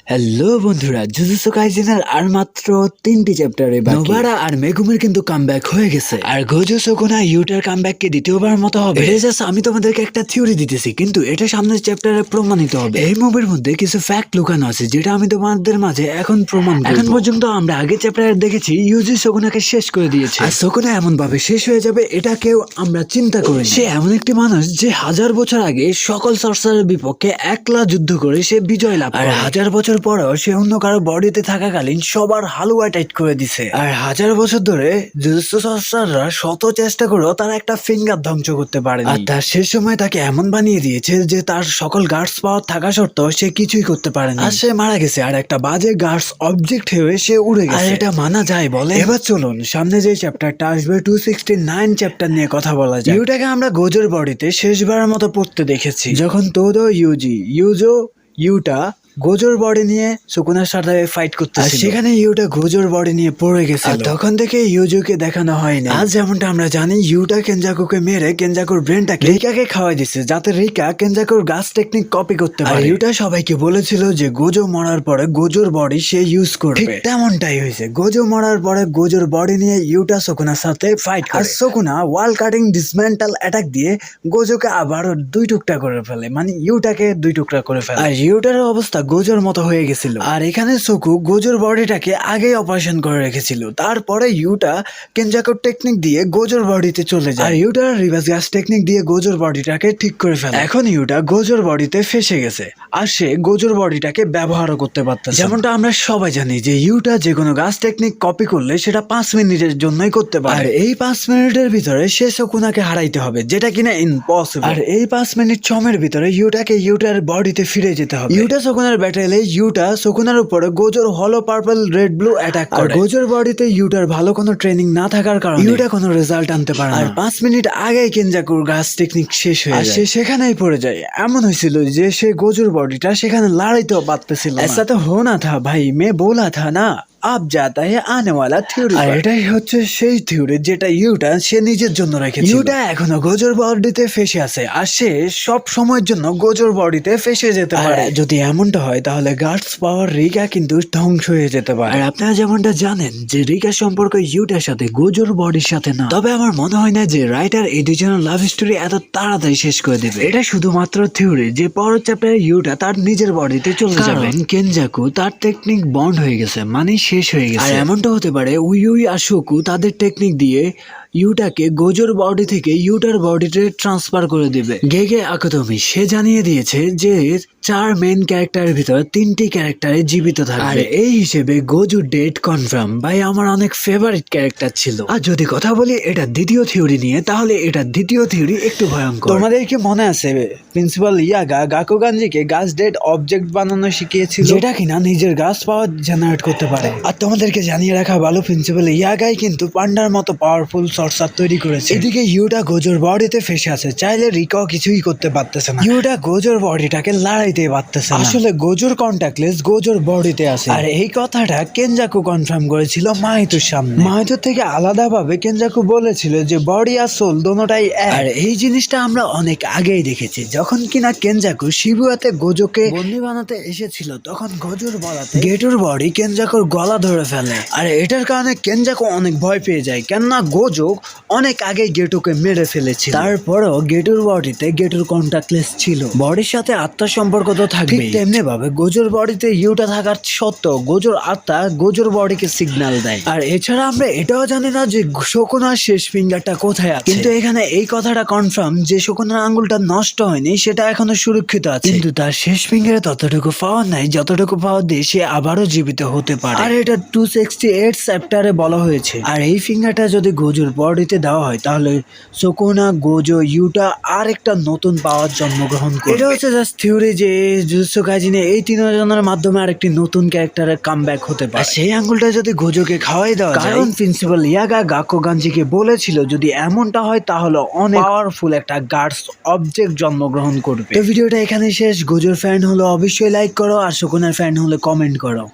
Hello বন্ধুরা, jujutsu কাইসেনের আর মাত্র 3টি চ্যাপ্টারে বাকি। নোবারা আর মেগুমির কিন্তু কামব্যাক হয়ে গেছে, আর গোজো সুকুনা ইউটার কামব্যাককে দ্বিতীয়বার মতো হবে। এটা জাস্ট আমি তোমাদেরকে একটা থিওরি দিতেছি, কিন্তু এটা সামনের চ্যাপ্টারে প্রমাণিত হবে। এই মুভির মধ্যে কিছু ফ্যাক্ট লুকানো আছে যেটা আমি তোমাদের মাঝে এখন প্রমাণ করব। এখন পর্যন্ত আমরা আগের চ্যাপ্টারে দেখেছি ইউজি সুকুনাকে শেষ করে দিয়েছে, আর সুকুনা এমন ভাবে শেষ হয়ে যাবে এটা কেউ আমরা চিন্তা করি। সে এমন একটি মানুষ যে 1000 বছর আগে সকল সর্সারের বিপক্ষে একলা যুদ্ধ করে সে বিজয় লাভ করে, আর 1000 বছর পরেও সে অন্য কারো বডিতে থাকাকালীন সবার হালুয়া টাইট করে দিছে। আর 1000 বছর ধরে জুজুৎসু সর্সাররা শত চেষ্টা করেও তারা একটা ফিঙ্গার ধ্বংস করতে পারেনি, আর তার শেষ সময় তাকে এমন বানিয়ে দিয়েছে যে তার সকল গার্ডস পাওয়ার থাকা সত্ত্বেও সে কিছুই করতে পারেনি, আর সে মারা গেছে। আর একটা বাজে গার্ডস অবজেক্ট হয়ে সে উড়ে গেছে, আর এটা মানা যায় বলে। এবার চলুন সামনে যে চ্যাপ্টারটা আসবে 269 চ্যাপ্টার নিয়ে কথা বলা যায়। ইউটাকে আমরা গোজোর বডিতে শেষবারের মতো পড়তে দেখেছি যখন তোদো ইউটা গোজোর বডি নিয়ে সুকুনার সাথে ফাইট করতেছিল, সেখানে ইউটা গোজোর বডি নিয়ে পড়ে গেছে। তখন থেকে ইউজুকে দেখানো হয়নি। আজ যেমনটা আমরা জানি ইউটা কেনজাকুকে মেরে কেনজাকুর ব্রেনটাকে রিকাকে খাওয়াই দিচ্ছে যাতে রিকা কেনজাকুর গাছ টেকনিক কপি করতে পারে। ইউটা সবাইকে বলেছিল যে গোজো মরার পরে গোজোর বডি সে ইউজ করবে, ঠিক তেমনটাই হয়েছে। গোজো মরার পরে গোজোর বডি নিয়ে ইউটা সুকুনার সাথে ফাইট করে, আর সুকুনা ওয়াল কাটিং ডিসমেন্টাল অ্যাটাক দিয়ে গোজোকে আবারও 2 টুকরা করে ফেলে, মানে ইউটাকে 2 টুকরা করে ফেলে। আর ইউটার অবস্থা গোজোর মতো হয়ে গেছিল, আর এখানে সোকু গোজোর বডিটাকে আগেই অপারেশন করে রেখেছিল। তারপরে ইউটা কেনজাকুর টেকনিক দিয়ে গোজোর বডিতে চলে যায়, আর ইউটার রিভার্স গ্যাস টেকনিক দিয়ে গোজোর বডিটাকে ঠিক করে ফেলে। এখন ইউটা গোজোর বডিতে ফেসে গেছে, আর সে গোজোর বডিটাকে ব্যবহারও করতে পারতেছে। যেমনটা আমরা সবাই জানি যে ইউটা যে কোনো গাছ টেকনিক কপি করলে সেটা 5 মিনিটের জন্যই করতে পারে, আর এই 5 মিনিটের ভিতরে সে সুকুনাকে হারাইতে হবে, যেটা কিনা ইম্পসিবল। আর এই 5 মিনিট সময়ের ভিতরে ইউটাকে ইউটার বডিতে ফিরে যেতে হবে। ইউটা সুকুনার ব্যাটেলে ইউটা সুকুনার উপরে গোজোর হলো পার্পল রেড ব্লু অ্যাটাক করে। গোজোর বডিতে ইউটার ভালো কোনো ট্রেনিং না থাকার কারণে ইউটা কোনো রেজাল্ট আনতে পারে না, আর 5 মিনিট আগেই কেনজাকুর গাছ টেকনিক শেষ হয়ে যায়, সে সেখানেই পড়ে যায়। এমন হয়েছিল যে সে গোজোর বডিটা সেখানে লড়াইতেও পারতেছিল না। ऐसा तो होना था भाई, मैं बोला था ना আপ জাতা হে আনে ওয়ালা থিওরি। আর এটাই হচ্ছে সেই থিওরি যেটা ইউটা সে নিজের জন্য রেখেছিল। ইউটা এখনো গোজোর বডিতে ফেসে আছে, আর সে সব সময়ের জন্য গোজোর বডিতে ফেসে যেতে পারে। যদি এমনটা হয় তাহলে গার্ডস পাওয়ার রিকা কিন্তু ধ্বংস হয়ে যেতে পারে। আর আপনারা যেমনটা জানেন যে রিকার সম্পর্ক ইউটার সাথে গোজোর বডির সাথে না, তবে আমার মনে হয় না যে রাইটার এই দুজনের লাভ স্টোরি এত তাড়াতাড়ি শেষ করে দেবে। এটা শুধুমাত্র থিওরি যে পরের চ্যাপ্টারে ইউটা তার নিজের বডিতে চলে যাবে। কেনজাকু তার টেকনিক বন্ড হয়ে গেছে, মানে শেষ হয়ে গেছে। আর এমনটা হতে পারে উই আর শোকু তাদের টেকনিক দিয়ে ইউটাকে গোজোর বডি থেকে ইউটার বডিতে ট্রান্সফার করে দিবে। গেগে আকাতমি সে জানিয়ে দিয়েছে যে 4 মেইন ক্যারেক্টারের ভিতরে 3টি ক্যারেক্টারে জীবিত থাকবে, আর এই হিসেবে গোজো ডেড কনফার্ম। ভাই আমার অনেক ফেভারিট ক্যারেক্টার ছিল। আর যদি কথা বলি এটা দ্বিতীয় থিওরি নিয়ে, তাহলে এটা দ্বিতীয় থিওরি একটু ভয়ঙ্কর। তোমাদের কি মনে আছে প্রিন্সিপাল ইয়াগা গাকুগানজিকে গাছ ডেড অবজেক্ট বানানো শিখিয়েছিল, যেটা কিনা নিজের গাছ পাওয়ার জেনারেট করতে পারে? আর তোমাদেরকে জানিয়ে রাখা ভালো প্রিন্সিপাল ইয়াগাই কিন্তু পান্ডার মতো পাওয়ারফুল সর্সার তৈরি করেছে। এদিকে ইউটা গোজোর বডিতে ফেসে আছে, চাইলে রিকাও কিছুই করতে পারতেছে না। ইউটা গোজোর বডিটাকে লড়াইতে পারতেছে না, আসলে গোজোর কন্টাক্টলেস গোজোর বডিতে আছে। আর এই কথাটা কেনজাকু কনফার্ম করেছিল মাহিতুর সামনে। মাহিতুর থেকে আলাদাভাবে কেনজাকু বলেছিল যে বডি আর সোল দোনোটাই এক। আর এই জিনিসটা আমরা অনেক আগেই দেখেছি, যখন কিনা কেনজাকু শিবুয়াতে গোজোকে বন্দি বানাতে এসেছিল, তখন গোজোর বলাতে গেটুর বডি কেনজাকুর গলা ধরে ফেলে। আর এটার কারণে কেনজাকু অনেক ভয় পেয়ে যায়, কেননা গোজো অনেক আগে গেটুকে মেরে ফেলেছিল। তারপরেও গেটুর বডিতে গেটুর কন্টাক্টলেস ছিল, বডির সাথে আত্মার সম্পর্ক তো থাকবে। তেমনি ভাবে গোজোর বডিতে ইউটা থাকার সত্ত্বেও গোজোর আত্মা গোজোর বডিকে সিগন্যাল দেয়। আর এছাড়া আমরা এটাও জানি না যে শকুনার শেষ ফিঙ্গারটা কোথায় আছে, কিন্তু এখানে এই কথাটা কনফার্ম যে শকুনার আঙ্গুলটা নষ্ট হয়নি, সেটা এখনো সুরক্ষিত আছে। কিন্তু তার শেষ ফিঙ্গারে ততটুকু পাওয়ার নাই যতটুকু পাওয়ার দিয়ে সে আবারও জীবিত হতে পারে। আর এটা 268 চ্যাপ্টারে বলা হয়েছে। আর এই ফিঙ্গারটা যদি গোজোর বডিতে দেওয়া হয় তাহলে সুকুনা, গোজো, ইউটা আর একটা নতুন পাওয়ার জন্মগ্রহণ করবে। এটা হচ্ছে জাস্ট থিওরি যে জুজুৎসু কাইসেনে এই 3 জনের মাধ্যমে আরেকটি নতুন ক্যারেক্টারের কামব্যাক হতে পারে। সেই আঙ্গুলটা যদি গোজোকে খাওয়াই দেওয়া যায়, কারণ প্রিন্সিপাল ইয়াগা গাকুগানজিকে বলেছিল যদি এমনটা হয় তাহলে অনেক পাওয়ারফুল একটা গার্ডস অবজেক্ট জন্মগ্রহণ করবে। তো ভিডিওটা এখানে শেষ। গোজোর ফ্যান হলে অবশ্যই লাইক করো, আর সুকুনার ফ্যান হলে কমেন্ট করো।